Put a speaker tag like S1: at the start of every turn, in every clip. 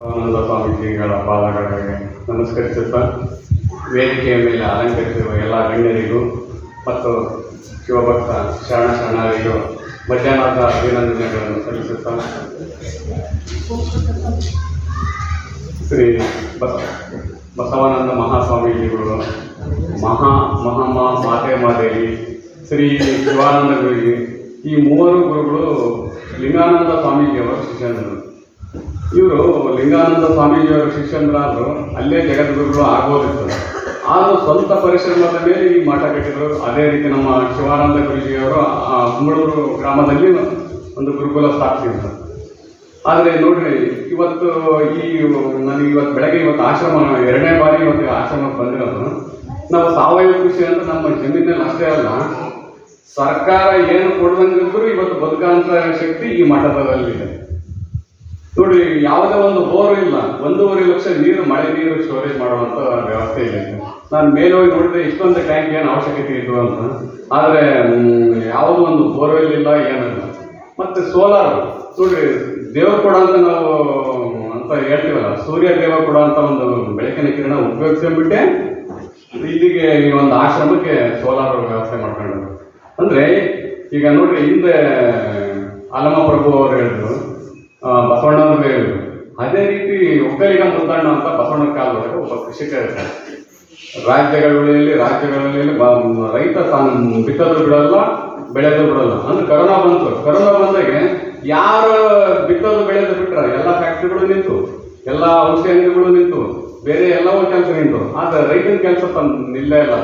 S1: ಆನಂದ ಸ್ವಾಮೀಜಿಗಳ ಪಾದಗಳಿಗೆ ನಮಸ್ಕರಿಸುತ್ತಾ ವೇದಿಕೆಯ ಮೇಲೆ ಅಲಂಕರಿಸಿರುವ ಎಲ್ಲ ಗಣ್ಯರಿಗೂ ಮತ್ತು ಶಿವಭಕ್ತ ಶರಣರಿಗೂ ಮಧ್ಯಾಹ್ನದ ಅಭಿನಂದನೆಗಳನ್ನು ಸಲ್ಲಿಸುತ್ತಾ ಶ್ರೀ ಬಸವಾನಂದ ಮಹಾಸ್ವಾಮೀಜಿಗಳು ಮಾತೆ ಮಾದೇವಿ ಶ್ರೀ ಶಿವಾನಂದ ಗುರುಜಿ ಈ ಮೂವರು ಗುರುಗಳು ಲಿಂಗಾನಂದ ಸ್ವಾಮೀಜಿಯವರ ಶಿಷ್ಯಂದರು. ಇವರು ಲಿಂಗಾನಂದ ಸ್ವಾಮೀಜಿಯವರ ಶಿಷ್ಯಂದ್ರಾದ್ರು ಅಲ್ಲೇ ಜಗದ್ಗುರುಗಳು ಆಗ್ಬೋದಿತ್ತು. ಆದರೂ ಸ್ವಂತ ಪರಿಶ್ರಮದ ಮೇಲೆ ಈ ಮಠ ಕಟ್ಟಿದರು. ಅದೇ ರೀತಿ ನಮ್ಮ ಶಿವಾನಂದ ಗುರುಜಿಯವರು ಕುಂಬಳೂರು ಗ್ರಾಮದಲ್ಲಿ ಒಂದು ಗುರುಕುಲ ಸ್ಥಾಪಿಸಿದ್ರು. ಆದರೆ ನೋಡ್ರಿ, ಇವತ್ತು ನನಗೆ ಇವತ್ತು ಬೆಳಗ್ಗೆ ಆಶ್ರಮ 2ನೇ ಬಾರಿ ಇವತ್ತು ಆಶ್ರಮಕ್ಕೆ ಬಂದಿರೋದು. ನಾವು ಸಾವಯವ ಕೃಷಿ ಅಂತ ನಮ್ಮ ಜಮೀನಲ್ಲಿ ಅಷ್ಟೇ ಅಲ್ಲ, ಸರ್ಕಾರ ಏನು ಕೊಡ್ದಂಗಿದ್ರು ಇವತ್ತು ಬದುಕಂತ ಶಕ್ತಿ ಈ ಮಠದಲ್ಲಿದೆ. ನೋಡಿ, ಯಾವುದೇ ಒಂದು ಬೋರು ಇಲ್ಲ, 1.5 ಲಕ್ಷ ನೀರು, ಮಳೆ ನೀರು ಸ್ಟೋರೇಜ್ ಮಾಡುವಂಥ ವ್ಯವಸ್ಥೆ ಇದೆ. ನಾನು ಮೇಲೆ ಹೋಗಿ ನೋಡಿದ್ರೆ ಇಷ್ಟೊಂದು ಟ್ಯಾಂಕ್ ಏನು ಅವಶ್ಯಕತೆ ಇತ್ತು ಅಂತ. ಆದರೆ ಯಾವುದೋ ಒಂದು ಬೋರ್ವೆಲ್ ಇಲ್ಲ, ಏನಿಲ್ಲ. ಮತ್ತು ಸೋಲಾರ್ ನೋಡ್ರಿ, ದೇವರು ಕೂಡ ಅಂತ ನಾವು ಅಂತ ಹೇಳ್ತೀವಲ್ಲ, ಸೂರ್ಯ ದೇವ ಕೂಡ ಅಂತ ಒಂದು ಬೆಳಕಿನ ಕಿರಣ ಉಪಯೋಗಿಸ್ಕೊಂಡ್ಬಿಟ್ಟೆ ಇಲ್ಲಿಗೆ ಈ ಒಂದು ಆಶ್ರಮಕ್ಕೆ ಸೋಲಾರ್ ವ್ಯವಸ್ಥೆ ಮಾಡ್ಕೊಂಡ್ರು. ಅಂದರೆ ಈಗ ನೋಡ್ರಿ, ಹಿಂದೆ ಅಲ್ಲಮಪ್ರಭು ಅವರು ಹೇಳಿದ್ರು, ಬಸವಣ್ಣವ್ರು ಹೇಳಿದ್ರು. ಅದೇ ರೀತಿ ಒಕ್ಕಲಿಗ ಮುದ್ದಣ್ಣ ಅಂತ ಬಸವಣ್ಣ ಕಾಲದೊಳಗೆ ಒಬ್ಬ ಕೃಷಿಕ ಇರ್ತಾರೆ. ರಾಜ್ಯಗಳಲ್ಲಿ ರೈತ ತಾನು ಬಿತ್ತೋದು ಬಿಡಲ್ಲ, ಬೆಳೆದು ಬಿಡಲ್ಲ. ಅಂದ್ರೆ ಕರೋನಾ ಬಂದಾಗ ಯಾರು ಬಿತ್ತೋದು ಬೆಳೆದು ಬಿಟ್ರೆ ಎಲ್ಲ ಫ್ಯಾಕ್ಟ್ರಿಗಳು ನಿಂತು, ಎಲ್ಲ ಔಷಧಿ ಅಂಗಡಿಗಳು ನಿಂತು, ಬೇರೆ ಎಲ್ಲವೂ ಕೆಲಸ ನಿಂತು. ಆದರೆ ರೈತನ ಕೆಲಸ ನಿಲ್ಲೇ ಇಲ್ಲ,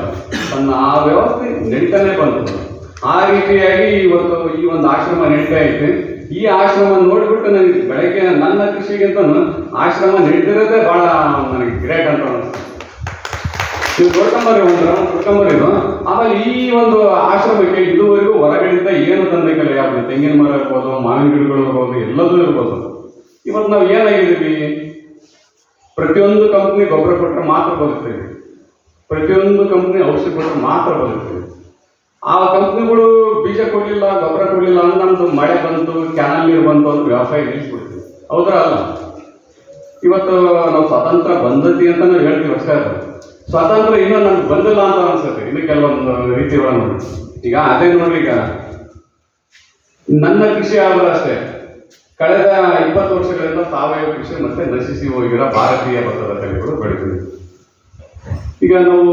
S1: ತನ್ನ ಆ ವ್ಯವಸ್ಥೆ ನಡೀತಾನೆ ಬಂತು. ಆ ರೀತಿಯಾಗಿ ಇವತ್ತು ಈ ಒಂದು ಆಶ್ರಮ ನಡೀತಾ ಐತೆ. ಈ ಆಶ್ರಮ ನೋಡಿಬಿಟ್ಟು ನನಗೆ ಬೆಳಗ್ಗೆ ನನ್ನ ಕೃಷಿಗಿಂತ ಆಶ್ರಮ ನಡೀತಿರೋದೇ ಭಾಳ ನನಗೆ ಗ್ರೇಟ್ ಅಂತ ಅನಿಸ್ತು. ನೀವು ನೋಡ್ಕೊಂಬರಿದು. ಆಮೇಲೆ ಈ ಒಂದು ಆಶ್ರಮಕ್ಕೆ ಇದುವರೆಗೂ ಹೊರಗಡೆಯಿಂದ ಏನು ತಂದಕ್ಕಿಲ್ಲ. ಯಾವುದು ತೆಂಗಿನ ಮರ ಇರ್ಬೋದು, ಮಾವಿನ ಗಿಡಗಳು ಇರ್ಬೋದು, ಎಲ್ಲದೂ ಇರ್ಬೋದು. ಇವತ್ತು ನಾವು ಏನಾಗಿದ್ದೀವಿ, ಪ್ರತಿಯೊಂದು ಕಂಪ್ನಿ ಗೊಬ್ಬರ ಕೊಟ್ಟರೆ ಮಾತ್ರ ಬದುಕ್ತೀವಿ, ಪ್ರತಿಯೊಂದು ಕಂಪ್ನಿ ಔಷಧಿ ಕೊಟ್ಟರೆ ಮಾತ್ರ ಬದುಕ್ತೀವಿ. ಆ ಕಂಪ್ನಿಗಳು ಬೀಜ ಕೊಡಲಿಲ್ಲ, ಗೊಬ್ಬರ ಕೊಡಲಿಲ್ಲ ಅಂದ್ರೆ ನಮ್ಮದು ಮಳೆ ಬಂತು, ಕ್ಯಾನಲ್ ನೀರು ಬಂತು ಅಂದ್ರೆ ವ್ಯವಸಾಯ ನಿಲ್ಲಿಸ್ಬಿಡ್ತೀವಿ. ಹೌದಾ ಅಲ್ಲ? ಇವತ್ತು ನಾವು ಸ್ವತಂತ್ರ ಬಂದತಿ ಅಂತ ನಾವು ಹೇಳ್ತೀವಿ ಅಷ್ಟೇ. ಅದು ಸ್ವಾತಂತ್ರ್ಯ ಇನ್ನೂ ನಮ್ಗೆ ಬಂದಿಲ್ಲ ಅಂತ ಅನ್ಸುತ್ತೆ, ಇನ್ನು ಕೆಲವೊಂದು ರೀತಿ ಒಳಗೆ. ಈಗ ಅದೇ ನೋಡ್ರಿ, ಈಗ ನನ್ನ ಕೃಷಿ ಆದರೂ ಅಷ್ಟೇ, ಕಳೆದ 20 ವರ್ಷಗಳಿಂದ ಸಾವಯವ ಕೃಷಿ ಮತ್ತೆ ನಶಿಸಿ ಹೋಗಿರೋ ಭಾರತೀಯ ಭತ್ತದ ತಳಿಗಳು ಬೆಳಿತೀವಿ. ಈಗ ನಾವು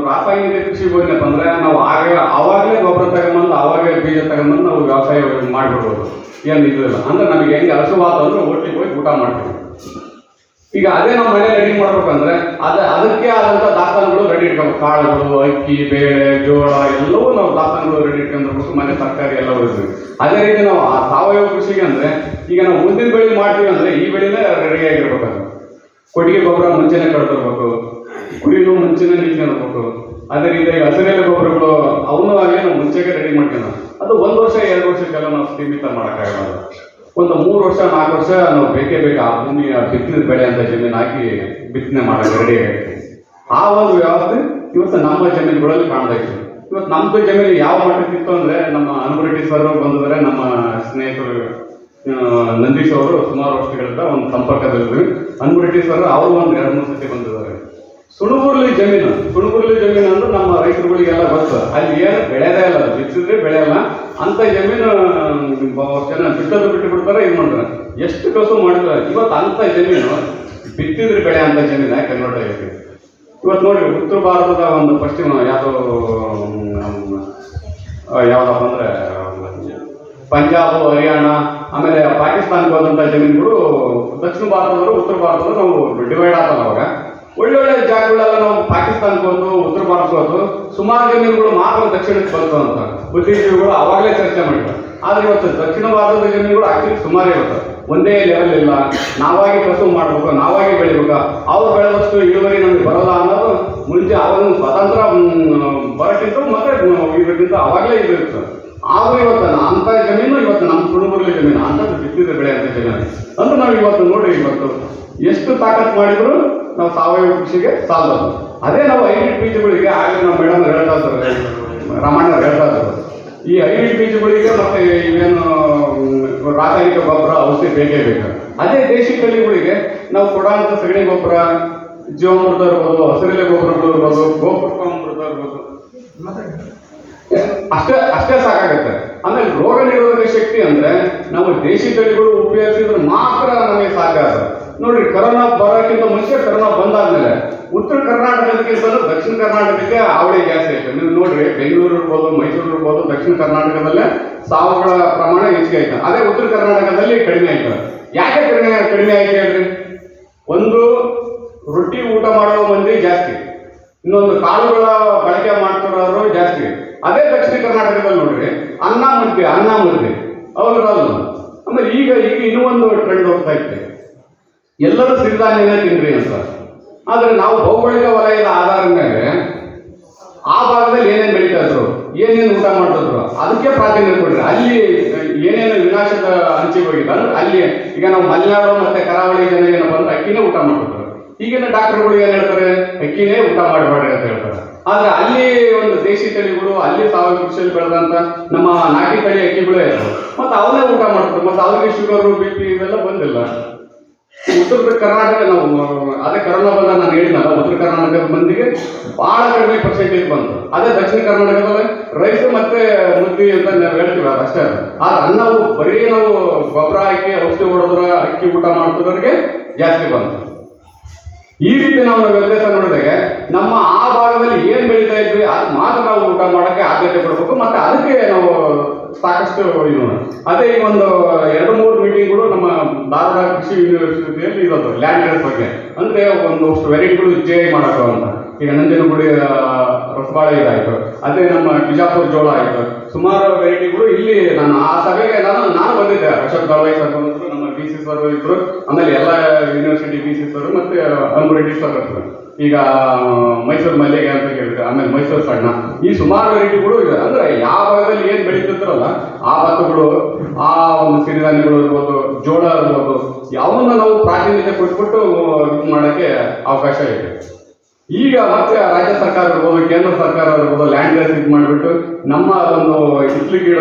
S1: ರಾಸಾಯನಿಕ ಕೃಷಿ ಹೋಗ್ಲಪ್ಪ ಅಂದ್ರೆ ನಾವು ಆವಾಗಲೇ ಗೊಬ್ಬರ ತಗೊಂಬಂದು, ಆವಾಗಲೇ ಬೀಜ ತಗೊಂಬಂದು ನಾವು ವ್ಯವಸಾಯ ಮಾಡಿಬಿಡ್ಬೋದು, ಏನು ಇದಿಲ್ಲ. ಅಂದ್ರೆ ನಮಗೆ ಹೆಂಗೆ ಹಸುವಾದ ಅಂದ್ರೆ ಹೋಟ್ಲಿಗೆ ಹೋಗಿ ಊಟ ಮಾಡ್ತೀವಿ. ಈಗ ಅದೇ ನಾವು ಮನೆ ರೆಡಿ ಮಾಡ್ಬೇಕಂದ್ರೆ ಅದಕ್ಕೆ ಆದಂಥ ದಾಸ್ತಾನುಗಳು ರೆಡಿ ಇಟ್ಕೋಬೇಕು. ಕಾಳುಗಳು, ಅಕ್ಕಿ, ಬೇಳೆ, ಜೋಳ ಎಲ್ಲವೂ ನಾವು ದಾಸ್ತಾನುಗಳು ರೆಡಿ ಇಟ್ಕೊಂಡಿರ್ಬೇಕು. ಮನೆ ತರಕಾರಿ ಎಲ್ಲ ಇರ್ತೀವಿ. ಅದೇ ರೀತಿ ನಾವು ಆ ಸಾವಯವ ಕೃಷಿಗೆ ಅಂದ್ರೆ ಈಗ ನಾವು ಮುಂದಿನ ಬೆಳೆ ಮಾಡ್ತೀವಿ ಅಂದ್ರೆ ಈ ಬೆಳೆನೇ ರೆಡಿಯಾಗಿರ್ಬೇಕಾದ್ರೆ ಕೊಟ್ಟಿಗೆ ಗೊಬ್ಬರ ಮುಂಚೆನೇ ಕಡ್ತಿರ್ಬೇಕು, ಕುರಿನೂ ಮುಂಚೆನೇ ನಿಲ್ಕೊಂಡಿರ್ಬೇಕು. ಅದೇ ರೀತಿಯಾಗಿ ಹಸಿರೆಲೆ ಗೊಬ್ಬರಗಳು ಅವನು ಆಗಲಿ ನಾವು ಮುಂಚೆಗೆ ರೆಡಿ ಮಾಡ್ಕೊಂಡು ಅದು 1 ವರ್ಷ 2 ವರ್ಷಕ್ಕೆಲ್ಲ ನಾವು ಸೀಮಿತ ಮಾಡೋಕ್ಕಾಗಲ್ಲ. ಒಂದು 3 ವರ್ಷ 4 ವರ್ಷ ನಾವು ಬೇಕೇ ಆ ಭೂಮಿಯ ಬಿತ್ತನೆ ಬೆಳೆ ಅಂತ ಜಮೀನು ಹಾಕಿ ಬಿತ್ತನೆ ಮಾಡೋಕ್ಕೆ ರೆಡಿ ಆಗುತ್ತೆ. ಆ ಒಂದು ವ್ಯವಸ್ಥೆ ಇವತ್ತು ನಮ್ಮ ಜಮೀನುಗಳಲ್ಲಿ ಕಾಣ್ತಾ ಇದ್ದೀವಿ. ಇವತ್ತು ನಮ್ಮದು ಜಮೀನು ಯಾವ ಮಟ್ಟಕ್ಕಿತ್ತು ಅಂದರೆ, ನಮ್ಮ ಅನುಬ್ರೆಡ್ಡಿ ಸರ್ ಬಂದಿದ್ದಾರೆ, ನಮ್ಮ ಸ್ನೇಹಿತರು ನಂದೀಶ್ ಅವರು ಸುಮಾರು ವರ್ಷಗಳಿಂದ ಒಂದು ಸಂಪರ್ಕದಲ್ಲಿದ್ದರು. ಅನುಬ್ರೆಡ್ಡಿ ಸರ್ ಅವರು ಒಂದು 2-3 ಸತಿ ಬಂದಿದ್ದಾರೆ. ಸುಣುಗುರ್ಲಿ ಜಮೀನು ಅಂದ್ರೆ ನಮ್ಮ ರೈತರುಗಳಿಗೆಲ್ಲ ಗೊತ್ತು, ಅಲ್ಲಿ ಏನು ಬೆಳೆದೇ ಇಲ್ಲ, ಬಿತ್ತಿದ್ರೆ ಬೆಳೆಯಲ್ಲ ಅಂತ ಜಮೀನು. ಜನ ಬಿಟ್ಟದ್ದು ಬಿಟ್ಟು ಬಿಡ್ತಾರೆ, ಇದು ಮಾಡ್ತಾರೆ, ಎಷ್ಟು ಕಸು ಮಾಡಿದ್ರೆ. ಇವತ್ತು ಅಂಥ ಜಮೀನು ಬಿತ್ತಿದ್ರೆ ಬೆಳೆ ಅಂತ ಜಮೀನು ಕನ್ವರ್ಟ್ ಆಗೈತಿ. ಇವತ್ತು ನೋಡಿ, ಉತ್ತರ ಭಾರತದ ಒಂದು ಪಶ್ಚಿಮ ಯಾವುದಪ್ಪ ಅಂದರೆ ಪಂಜಾಬ್, ಹರಿಯಾಣ, ಆಮೇಲೆ ಪಾಕಿಸ್ತಾನಕ್ಕೆ ಹೋದಂಥ ಜಮೀನುಗಳು ದಕ್ಷಿಣ ಭಾರತದವರು ಉತ್ತರ ಭಾರತದವರು ನಾವು ಡಿವೈಡ್ ಆಗ್ತಲ್ಲ. ಅವಾಗ ಒಳ್ಳೊಳ್ಳೆ ಜಾಗಗಳೆಲ್ಲ ನಾವು ಪಾಕಿಸ್ತಾನಕ್ಕೆ ಹೋದು, ಉತ್ತರ ಭಾರತಕ್ಕೆ ಹೋದು, ಸುಮಾರು ಜಮೀನುಗಳು ಮಾತ್ರ ದಕ್ಷಿಣಕ್ಕೆ ಬಂತು ಅಂತ ಬುದ್ಧಿಜೀವಿಗಳು ಅವಾಗಲೇ ಚರ್ಚೆ ಮಾಡಿದ್ರು. ಆದರೆ ಇವತ್ತು ದಕ್ಷಿಣ ಭಾರತದ ಜಮೀನುಗಳು ಆಕ್ಚುಲಿ ಸುಮಾರು ಇರುತ್ತೆ, ಒಂದೇ ಲೆವೆಲ್ ಇಲ್ಲ. ನಾವಾಗಿ ಕಸು ಮಾಡಬೇಕು, ನಾವಾಗಿ ಬೆಳಿಬೇಕು. ಅವ್ರು ಬೆಳೆದಷ್ಟು ಇಳುವರಿ ನಮಗೆ ಬರೋಲ್ಲ ಅನ್ನೋದು ಮುಂಚೆ ಅವರು ಸ್ವತಂತ್ರ ಬರೋಕ್ಕಿಂತ ಮತ್ತೆ ಇದಕ್ಕಿಂತ ಅವಾಗಲೇ ಇರುತ್ತೆ. ಆದರೂ ಇವತ್ತು ಅಂಥ ಜಮೀನು ಇವತ್ತು ನಮ್ಮ ಕುಟುಂಬದಲ್ಲಿ ಜಮೀನು ಅಂಥದ್ದು ಬಿತ್ತಿದ್ರೆ ಬೆಳೆ ಅಂತ ಜಮೀನು ಅಂದ್ರೆ ನಾವು ಇವತ್ತು ನೋಡಿ, ಇವತ್ತು ಎಷ್ಟು ತಾಕತ್ತು ಮಾಡಿದ್ರು ನಾವು ಸಾವಯವ ಕೃಷಿಗೆ ಸಾಲದು. ಅದೇ ನಾವು ಹೈಬ್ರಿಡ್ ಬೀಜಗಳಿಗೆ ಆಗಲೇ ನಾವು ಮೇಡಮ್ ಹೇಳ್ತಾ ಇದ್ದಾರೆ, ರಾಮಣ್ಣ ಹೇಳ್ತಾ ಇದ್ದಾರೆ, ಈ ಹೈಬ್ರಿಡ್ ಬೀಜಗಳಿಗೆ ಮತ್ತೆ ಇವೇನು ರಾಸಾಯನಿಕ ಗೊಬ್ಬರ ಔಷಧಿ ಬೇಕೇ ಬೇಕು. ಅದೇ ದೇಶಿ ತಳಿಗಳಿಗೆ ನಾವು ಕೊಡೋಂಥ ಸಗಣಿ ಗೊಬ್ಬರ, ಜೀವಾಮೃತ ಇರ್ಬೋದು, ಹಸಿರೆಲೆ ಗೊಬ್ಬರಗಳು ಇರ್ಬೋದು, ಗೋಕೃಪಾಮೃತ ಇರ್ಬೋದು, ಅಷ್ಟೇ ಸಾಕಾಗುತ್ತೆ. ಆಮೇಲೆ ರೋಗ ನಿರೋಧಕ ಶಕ್ತಿ ಅಂದ್ರೆ ನಾವು ದೇಶಿ ತಳಿಗಳು ಉಪಯೋಗಿಸಿದ್ರೆ ಮಾತ್ರ ನಮಗೆ ಸಾಕಾಗ. ನೋಡ್ರಿ, ಕರೋನಾ ಬರೋಕ್ಕಿಂತ ಮುಂಚೆ ಕರೋನಾ ಬಂದಾದ್ಮೇಲೆ ಉತ್ತರ ಕರ್ನಾಟಕದಕ್ಕಿಂತ ದಕ್ಷಿಣ ಕರ್ನಾಟಕಕ್ಕೆ ಹಾವಳಿ ಜಾಸ್ತಿ ಐತೆ. ನೀವು ನೋಡ್ರಿ, ಬೆಂಗಳೂರು ಇರ್ಬೋದು, ಮೈಸೂರು ಇರ್ಬೋದು, ದಕ್ಷಿಣ ಕರ್ನಾಟಕದಲ್ಲೇ ಸಾವುಗಳ ಪ್ರಮಾಣ ಹೆಚ್ಚಿಗೆ ಐತೆ. ಅದೇ ಉತ್ತರ ಕರ್ನಾಟಕದಲ್ಲಿ ಕಡಿಮೆ ಆಯ್ತು. ಯಾಕೆ ಕಡಿಮೆ ಆಯ್ತು ಹೇಳ್ರಿ? ಒಂದು, ರೊಟ್ಟಿ ಊಟ ಮಾಡುವ ಮಂದಿ ಜಾಸ್ತಿ, ಇನ್ನೊಂದು ಕಾಳುಗಳ ಬಳಕೆ ಮಾಡ್ತಿರೋರು ಜಾಸ್ತಿ. ಅದೇ ದಕ್ಷಿಣ ಕರ್ನಾಟಕದಲ್ಲಿ ನೋಡ್ರಿ, ಅನ್ನ ಮುದ್ದೆ ಅವ್ರಲ್ಲ. ಆಮೇಲೆ ಈಗ ಇನ್ನೂ ಒಂದು ಟ್ರೆಂಡ್ ಹೋಗ್ತಾ ಇತ್ತು, ಎಲ್ಲರೂ ಸಿರಿಧಾನ್ಯನೇ ತಿನ್ರಿ ಅಂತ. ಆದ್ರೆ ನಾವು ಭೌಗೋಳಿಕ ವಲಯದ ಆಧಾರದ ಮೇಲೆ ಆ ಭಾಗದಲ್ಲಿ ಏನೇನು ಬೆಳೀತಾ ಇದ್ರು, ಏನೇನು ಊಟ ಮಾಡ್ತಿದ್ರು ಅದಕ್ಕೆ ಪ್ರಾಧಾನ್ಯ ಕೊಡ್ರಿ. ಅಲ್ಲಿ ಏನೇನು ವಿನಾಶದ ಹಂಚಿಗೆ ಹೋಗಿಲ್ಲ ಅಂದ್ರೆ ಅಲ್ಲಿ ಈಗ ನಾವು ಮಲೆನಾಡು ಮತ್ತೆ ಕರಾವಳಿ ಜನ ಏನಪ್ಪ ಅಂದ್ರೆ ಅಕ್ಕಿನೇ ಊಟ ಮಾಡ್ತಿದ್ರು. ಈಗಿನ ಡಾಕ್ಟರ್ಗಳು ಏನ್ ಹೇಳ್ತಾರೆ, ಅಕ್ಕಿನೇ ಊಟ ಮಾಡಬೇಡ್ರಿ ಅಂತ ಹೇಳ್ತಾರೆ. ಆದ್ರೆ ಅಲ್ಲಿ ಒಂದು ದೇಶಿ ತಳಿಗಳು, ಅಲ್ಲಿ ಸಾವಯವ ಕೃಷಿಯಲ್ಲಿ ಬೆಳೆದಂತ ನಮ್ಮ ನಾಟಿ ತಳಿ ಅಕ್ಕಿಗಳೇ ಮತ್ತೆ ಅವನ್ನೇ ಊಟ ಮಾಡ್ತಾರೆ. ಮತ್ತೆ ಅವ್ರಿಗೆ ಶುಗರು, BP ಇವೆಲ್ಲ ಬಂದಿಲ್ಲ. ಉತ್ತರ ಕರ್ನಾಟಕ ನಾವು ಅದೇ ಕರೋನಾ ಬಂದ ನಾನು ಹೇಳಿದ್ನಲ್ಲ, ಉತ್ತರ ಕರ್ನಾಟಕದ ಮಂದಿಗೆ ಬಹಳ ಕಡಿಮೆ ಪರ್ಸೆಂಟೇಜ್ ಬಂತು. ಅದೇ ದಕ್ಷಿಣ ಕರ್ನಾಟಕದಲ್ಲಿ ರೈಸ್ ಮತ್ತೆ ಮುದ್ದಿ ಅಂತ ನಾವು ಹೇಳ್ತೀವಿ, ಅದು ಅಷ್ಟೇ. ಆದ್ರೆ ಅನ್ನವು ಬರೀ ನಾವು ಗೊಬ್ಬರ ಹಾಕಿ ಔಷಧಿ ಹೊಡೆದ್ರ ಅಕ್ಕಿ ಊಟ ಮಾಡ್ತಿರೋರಿಗೆ ಜಾಸ್ತಿ ಬಂತು. ಈ ರೀತಿ ನಾವು ವ್ಯತ್ಯಾಸ ನೋಡಿದಾಗ ನಮ್ಮ ಆ ಭಾಗದಲ್ಲಿ ಏನ್ ಬೆಳೀತಾ ಇದ್ವಿ ಅದು ಮಾತ್ರ ನಾವು ಊಟ ಮಾಡಕ್ಕೆ ಆದ್ಯತೆ ಕೊಡಬೇಕು. ಮತ್ತೆ ಅದಕ್ಕೆ ನಾವು ಸಾಕಷ್ಟು ಇದು. ಅದೇ ಈಗ ಒಂದು 2-3 ಮೀಟಿಂಗ್ಗಳು ನಮ್ಮ ಧಾರವಾಡ ಕೃಷಿ ಯೂನಿವರ್ಸಿಟಿಯಲ್ಲಿ ಇರೋದು ಲ್ಯಾಂಡ್ ರೇಸ್ ಬಗ್ಗೆ. ಅಂದ್ರೆ ಒಂದಷ್ಟು ವೆರೈಟಿಗಳು ಜೈ ಮಾಡಬೇಕು ಅಂತ. ಈಗ ನಂಜನಗೂಡಿ ರಸಬಾಳೆ ಇದಾಯ್ತು, ಅದೇ ನಮ್ಮ ಬಿಜಾಪುರ ಜೋಳ ಆಯ್ತು, ಸುಮಾರು ವೆರೈಟಿಗಳು ಇಲ್ಲಿ ನಾನು ಆ ಸಭೆಗೆ ನಾನು ಬಂದಿದ್ದೆ. ಅಶೋಕ್ ದಳವಾಯಿ ಸರ್ ಬಂದ್ರು, ನಮ್ಮ BC ಸರ್ ಇದ್ರು, ಆಮೇಲೆ ಎಲ್ಲ ಯೂನಿವರ್ಸಿಟಿ BC ಸರ್ ಮತ್ತೆ ಅನ್ರೆಡ್ಡಿ ಸರ್ ಇದ್ರು. ಈಗ ಮೈಸೂರು ಮಲ್ಲಿಗೆ ಅಂತ ಕೇಳಿದ್ರೆ, ಆಮೇಲೆ ಮೈಸೂರು ಸಣ್ಣ, ಈ ಸುಮಾರು ವೆರೈಟಿಗಳು ಇದೆ. ಅಂದ್ರೆ ಯಾವ ಭಾಗದಲ್ಲಿ ಏನ್ ಬೆಳೀತಿರ್ತಾರಲ್ಲ ಆ ಭತ್ತಗಳು, ಆ ಒಂದು ಸಿರಿಧಾನ್ಯಗಳು ಇರ್ಬೋದು, ಜೋಳ ಇರ್ಬೋದು, ಯಾವನ್ನ ನಾವು ಪ್ರಾತಿನಿಧ್ಯ ಕೊಟ್ಬಿಟ್ಟು ಇದು ಮಾಡಕ್ಕೆ ಅವಕಾಶ ಇದೆ. ಈಗ ಮತ್ತೆ ರಾಜ್ಯ ಸರ್ಕಾರ ಇರ್ಬೋದು, ಕೇಂದ್ರ ಸರ್ಕಾರ ಇರ್ಬೋದು, ಲ್ಯಾಂಡ್ ರೇಸ್ ಇದು ಮಾಡಿಬಿಟ್ಟು ನಮ್ಮ ಒಂದು ಹಿತ್ಲು ಗಿಡ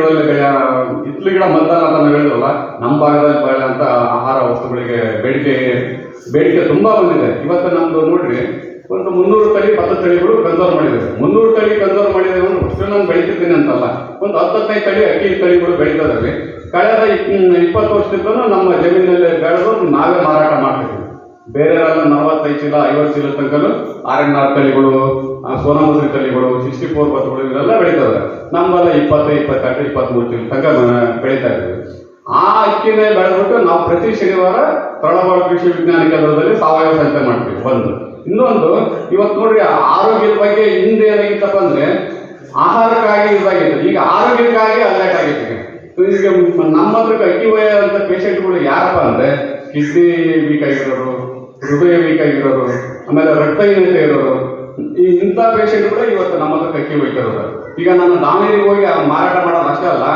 S1: ಮತದಾನ ಅಂತ ನಾವು ಹೇಳಿದ್ರಲ್ಲ, ನಮ್ಮ ಭಾಗದಲ್ಲಿ ಬೆಳೆದಂತ ಆಹಾರ ವಸ್ತುಗಳಿಗೆ ಬೇಡಿಕೆ ತುಂಬಾ ಬಂದಿದೆ. ಇವತ್ತು ನಮ್ದು ನೋಡ್ರಿ, ಒಂದು 300 ತಳಿ ಭತ್ತ ತಳಿಗಳು ಕನ್ಸರ್ವ್ ಮಾಡಿದ್ದಾರೆ. 300 ತಳಿ ಕನ್ಸರ್ವ್ ಮಾಡಿದ್ರೆ ಅಷ್ಟು ನಾನು ಬೆಳೀತಿದ್ದೀನಿ ಅಂತಲ್ಲ, ಒಂದು 10-15 ತಳಿ ಅಕ್ಕಿ ತಳಿಗಳು ಬೆಳೀತದಲ್ಲಿ ಕಳೆದ 20 ವರ್ಷದಿಂದ ನಮ್ಮ ಜಮೀನಲ್ಲಿ ಬೆಳೆದು ನಾವೇ ಮಾರಾಟ ಮಾಡ್ತಿದ್ದೀವಿ. ಬೇರೆಯವರೆಲ್ಲ 45 ಚೀಲ 50 ಚೀಲ ತನಕಲು RNR ತಳಿಗಳು, ಸೋನಾಮಸೂರಿ ತಳಿಗಳು, 64 ಭತ್ತಗಳು ಇವೆಲ್ಲ ಬೆಳೀತದೆ. ನಮ್ಮಲ್ಲ 20, 22, 23 ಚೀಲ ತನಕ ಬೆಳೀತಾ ಇದ್ದೀವಿ. ಆ ಅಕ್ಕಿನೇ ಬೆಳೆದ್ಬಿಟ್ಟು ನಾವು ಪ್ರತಿ ಶನಿವಾರ ತಳವಾಳ ಕೃಷಿ ವಿಜ್ಞಾನ ಕೇಂದ್ರದಲ್ಲಿ ಸಾವಯವ ಸಂತೆ ಮಾಡ್ತೀವಿ. ಒಂದು ಇನ್ನೊಂದು, ಇವತ್ತು ನೋಡ್ರಿ, ಆರೋಗ್ಯದ ಬಗ್ಗೆ ಹಿಂದೆ ಏನಾಗಿತ್ತಪ್ಪ ಅಂದ್ರೆ ಆಹಾರಕ್ಕಾಗಿ ಇದಾಗಿತ್ತು, ಈಗ ಆರೋಗ್ಯಕ್ಕಾಗಿ ಅಲರ್ಟ್ ಆಗಿತ್ತು. ಈಗ ನಮ್ಮ ಹತ್ರಕ್ಕೆ ಅಕ್ಕಿ ಅಂತ ಪೇಷಂಟ್ಗಳು ಯಾರಪ್ಪ ಅಂದ್ರೆ ಕಿಡ್ನಿ ವೀಕ್ ಆಗಿರೋರು, ಹೃದಯ ವೀಕ್ ಆಗಿರೋರು, ಆಮೇಲೆ ರಕ್ತಹೀನತೆ ಇರೋರು, ಇಂಥ ಪೇಷಂಟ್ಗಳು ಇವತ್ತು ನಮ್ಮ ಹತ್ರ ಅಕ್ಕಿ ಒಯ್ತಿರೋದು. ಈಗ ನಾನು ದಾವಣಗೆರೆಗೆ ಹೋಗಿ ಮಾರಾಟ ಮಾಡೋದು ಅಷ್ಟೇ ಅಲ್ಲ,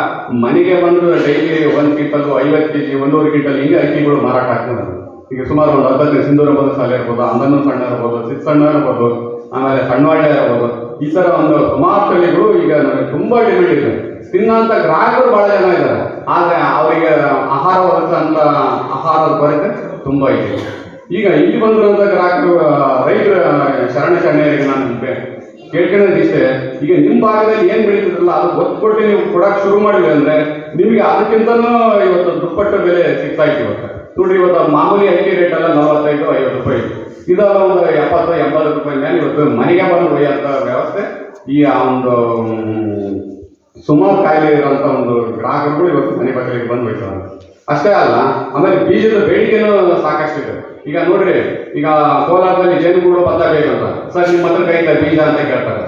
S1: ಮನೆಗೆ ಬಂದು ಡೈಲಿ 1 ಕ್ವಿಂಟಲ್, 50 kg, 1.5 ಕ್ವಿಂಟಲ್ ಹಿಂಗೆ ಅಕ್ಕಿಗಳು ಮಾರಾಟ ಆಗ್ತದೆ. ಈಗ ಸುಮಾರು ಒಂದು 15 ಸಿಂಧೂರ ಸಾಲ ಇರ್ಬೋದು, ಅಂದನ್ನು ಸಣ್ಣ ಇರ್ಬೋದು, ಸಣ್ಣ ಇರ್ಬೋದು, ಆಮೇಲೆ ಸಣ್ಣವಾಳೆ ಇರ್ಬೋದು, ಈ ತರ ಒಂದು ಸುಮಾರು ತಳಿಗಳು ಈಗ ನನಗೆ ತುಂಬಾ ಡಿಮ್ಯಾಂಡ್ ಇದೆ. ತಿನ್ನಂತ ಗ್ರಾಹಕರು ಬಹಳ ಜನ ಇದ್ದಾರೆ, ಆದ್ರೆ ಅವರಿಗೆ ಆಹಾರ ಒದಗಿಸಂತ ಆಹಾರದ ಕೊರತೆ ತುಂಬಾ ಇದೆ. ಈಗ ಇಲ್ಲಿ ಬಂದಿರುವಂತ ಗ್ರಾಹಕರು, ರೈತರ ಶರಣರಿಗೆ ನಾನು ಕೇಳ್ಕೊಳ್ಳೋದಿಷ್ಟೇ, ಈಗ ನಿಮ್ಮ ಭಾಗದಲ್ಲಿ ಏನ್ ಬೆಳೀತಿದ್ರಲ್ಲ ಅದು ಒತ್ತು ಕೊಟ್ಟು ನೀವು ಕೊಡಕ್ಕೆ ಶುರು ಮಾಡಿದ್ರಿ ಅಂದ್ರೆ ನಿಮಗೆ ಅದಕ್ಕಿಂತನೂ ಇವತ್ತು ದುಪ್ಪಟ್ಟು ಬೆಲೆ ಸಿಗ್ತಾ ಇತ್ತು. ಇವತ್ತು ನೋಡ್ರಿ, ಇವತ್ತು ಮಾಮೂಲಿ ಅಕ್ಕಿ ರೇಟ್ ಎಲ್ಲ 45-50 ರೂಪಾಯಿ, ಇದೆಲ್ಲ ಒಂದು 70-80 ರೂಪಾಯಿ ಮೇಲೆ ಇವತ್ತು ಮನೆಗೆ ಬಂದು ಒಯ್ಯಂತ ವ್ಯವಸ್ಥೆ ಈ ಒಂದು ಸುಮಾರು ಕಾಯಿಲೆ ಇರೋಂಥ ಒಂದು ಗ್ರಾಹಕರುಗಳು ಇವತ್ತು ಮನೆ ಬಾಗಿಲಿಗೆ ಬಂದು ಒಯ್ತಾರೆ. ಅಷ್ಟೇ ಅಲ್ಲ, ಆಮೇಲೆ ಬೀಜದ ಬೇಡಿಕೆನೂ ಸಾಕಷ್ಟಿದೆ. ಈಗ ನೋಡ್ರಿ, ಈಗ ಕೋಲಾರದಲ್ಲಿ ಜೇನುಗೂಡು ಭತ್ತ ಬೇಕಂತ, ಸರ್ ನಿಮ್ಮ ಹತ್ರ ಕೈತ ಬೀಜ ಅಂತ ಕೇಳ್ತಾರೆ.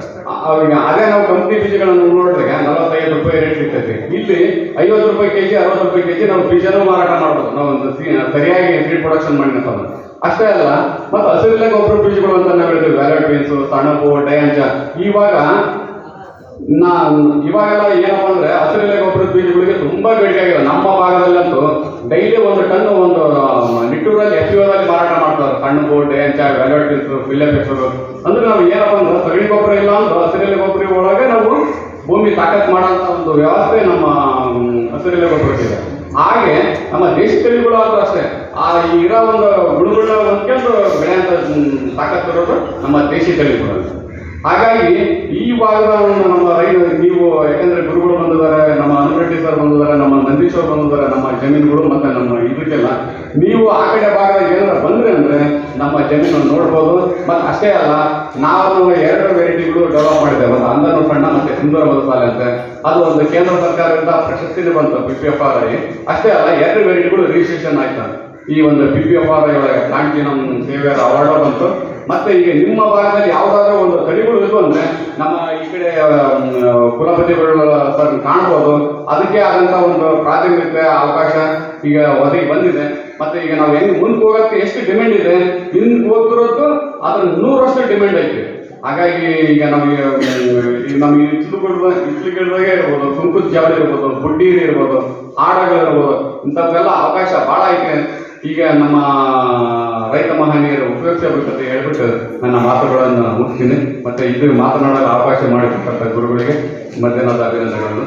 S1: ಅವ್ರಿಗೆ ಅದೇ ನಾವು ಕಂಪ್ನಿ ಬೀಜಗಳನ್ನು ನೋಡಿದಾಗ 45 ರೂಪಾಯಿ ರೇಟ್ ಸಿಗ್ತೈತಿ. ಇಲ್ಲಿ 50 ರೂಪಾಯಿ ಕೆಜಿ, 60 ರೂಪಾಯಿ ಕೆಜಿ ನಾವು ಬೀಜನೂ ಮಾರಾಟ ಮಾಡ್ಬೋದು, ನಾವು ಒಂದು ಸರಿಯಾಗಿ ಸೀಡ್ ಪ್ರೊಡಕ್ಷನ್ ಮಾಡಿದ. ಅಷ್ಟೇ ಅಲ್ಲ, ಮತ್ತೆ ಹಸಿರೆಲೆ ಗೊಬ್ಬರ ಬೀಜಗಳು ಅಂತ ನಾವು ಹೇಳ್ತೀವಿ, ವ್ಯಾಲೆಟ್ ಬೀನ್ಸು, ಸಣ್ಣಪು, ಡಯಾಂಚ. ಇವಾಗೆಲ್ಲ ಏನಪ್ಪ ಅಂದ್ರೆ ಹಸಿರೆಲೆ ಗೊಬ್ಬರದ ಬೀಜಗಳಿಗೆ ತುಂಬಾ ಬೇಡಿಕೆ ಆಗಿದೆ. ನಮ್ಮ ಭಾಗದಲ್ಲಂತೂ ಡೈಲಿ 1 ಟನ್ ಒಂದು ನಿಟ್ಟೂರಲ್ಲಿ FPOದಲ್ಲಿ ಮಾರಾಟ ಮಾಡ್ತಾರೆ. ಸಣ್ಣಪು, ಡಯಾಂಚ, ವ್ಯಾಲೆಟ್ ಬೀನ್ಸು, ಫಿಲ್ಲೆಪೆಸರು. ಅಂದ್ರೆ ನಾವು ಏನಪ್ಪ ಅಂದ್ರೆ ಸಗಣಿ ಗೊಬ್ಬರ ಇಲ್ಲ ಅಂದ್ರೆ ಹಸಿರೆಲೆ ಗೊಬ್ಬರ ಒಳಗೆ ನಾವು ಭೂಮಿ ತಾಕತ್ ಮಾಡೋಂಥ ಒಂದು ವ್ಯವಸ್ಥೆ ನಮ್ಮ ಹಸಿರೆಲೆ ಗೊಬ್ಬರಕ್ಕಿದೆ. ಹಾಗೆ ನಮ್ಮ ದೇಶಿ ತಳಿಗಳು ಆದ್ರೂ ಅಷ್ಟೇ ಈ ಇರೋ ಒಂದು ಗುಣಗಳನ್ನ ಹೊಂದ್ಕೊಂಡು ಬೆಳೆಯಂತ ತಾಕತ್ತಿರೋದು ನಮ್ಮ ದೇಶಿ ತಳಿಗಳು. ಹಾಗಾಗಿ ಈ ಭಾಗದ ಒಂದು ನಮ್ಮ ನೀವು ಯಾಕಂದ್ರೆ ಗುರುಗಳು ಬಂದಿದ್ದಾರೆ, ನಮ್ಮ ಅನುರೆಡ್ಡಿ ಸರ್ ಬಂದಿದ್ದಾರೆ, ನಮ್ಮ ನಂದೀಶ್ವರ್ ಬಂದಿದ್ದಾರೆ, ನಮ್ಮ ಜಮೀನುಗಳು ಮತ್ತೆ ನಮ್ಮ ಇದಕ್ಕೆಲ್ಲ ನೀವು ಆ ಕಡೆ ಭಾಗದ ಏನಾರ ಬಂದ್ರೆ ಅಂದ್ರೆ ನಮ್ಮ ಜಮೀನು ನೋಡ್ಬೋದು. ಮತ್ತೆ ಅಷ್ಟೇ ಅಲ್ಲ, ನಾವು 2 ವೆರೈಟಿಗಳು ಡೆವಲಪ್ ಮಾಡಿದ್ದೇವೆ. ಒಂದು ಅಂದನು ಸಣ್ಣ ಮತ್ತೆ ಸುಂದರ ಮಧುಸಾಲೆ ಅಂತ, ಅದು ಒಂದು ಕೇಂದ್ರ ಸರ್ಕಾರದಿಂದ ಪ್ರಶಸ್ತಿನೇ ಬಂತು PPFR ಆಗಿ. ಅಷ್ಟೇ ಅಲ್ಲ, 2 ವೆರೈಟಿಗಳು ರಿಜಿಸ್ಟ್ರೇಷನ್ ಆಯ್ತು ಈ ಒಂದು PPFR ಒಳಗೆ. ಪ್ಲಾಂಟಿನಮ್ ಸೇವಿಯರ್ ಅವಾರ್ಡ್ ಬಂತು. ಮತ್ತೆ ಈಗ ನಿಮ್ಮ ಭಾಗದಲ್ಲಿ ಯಾವುದಾದ್ರೂ ಒಂದು ತಳಿಗಳು ಇದ್ದು ಅಂದ್ರೆ ನಮ್ಮ ಈ ಕಡೆ ಕುಲಪತಿಗಳು ಸರ್ ಕಾಣ್ಬೋದು. ಅದಕ್ಕೆ ಆದಂತ ಒಂದು ಪ್ರಾಥಮಿಕ ಅವಕಾಶ ಈಗ ಒದಗಿ ಬಂದಿದೆ. ಮತ್ತೆ ಈಗ ನಾವು ಹೆಂಗ್ ಮುಂದೆ ಹೋಗೋಕ್ಕೆ ಎಷ್ಟು ಡಿಮ್ಯಾಂಡ್ ಇದೆ, ಹಿಂದೆ ಹೋಗ್ತಿರೋದು ಅದ್ರ 100% ಡಿಮ್ಯಾಂಡ್ ಐತೆ. ಹಾಗಾಗಿ ಈಗ ನಮಗೆ ಇತ್ಲಿಗಿಡದಾಗೆ ಇರ್ಬೋದು, ಸುಂಕುದ ಜಾವಳಿ ಇರ್ಬೋದು, ಬುಡ್ಡಿ ಇರ್ಬೋದು, ಆಡಗಳಿರ್ಬೋದು, ಇಂಥವೆಲ್ಲ ಅವಕಾಶ ಭಾಳ ಐತೆ. ಈಗ ನಮ್ಮ ರೈತ ಮಹನೀಯರು ಉಪಯೋಗಿಸಬೇಕಂತ ಹೇಳ್ಬಿಟ್ಟು ನನ್ನ ಮಾತುಗಳನ್ನು ಮುಗಿಸ್ತೀನಿ. ಮತ್ತೆ ಇದು ಮಾತನಾಡಲು ಅವಕಾಶ ಮಾಡಿರ್ತಕ್ಕಂಥ ಗುರುಗಳಿಗೆ ಮಧ್ಯಾಹ್ನದ ಅಭಿನಂದನೆಗಳನ್ನು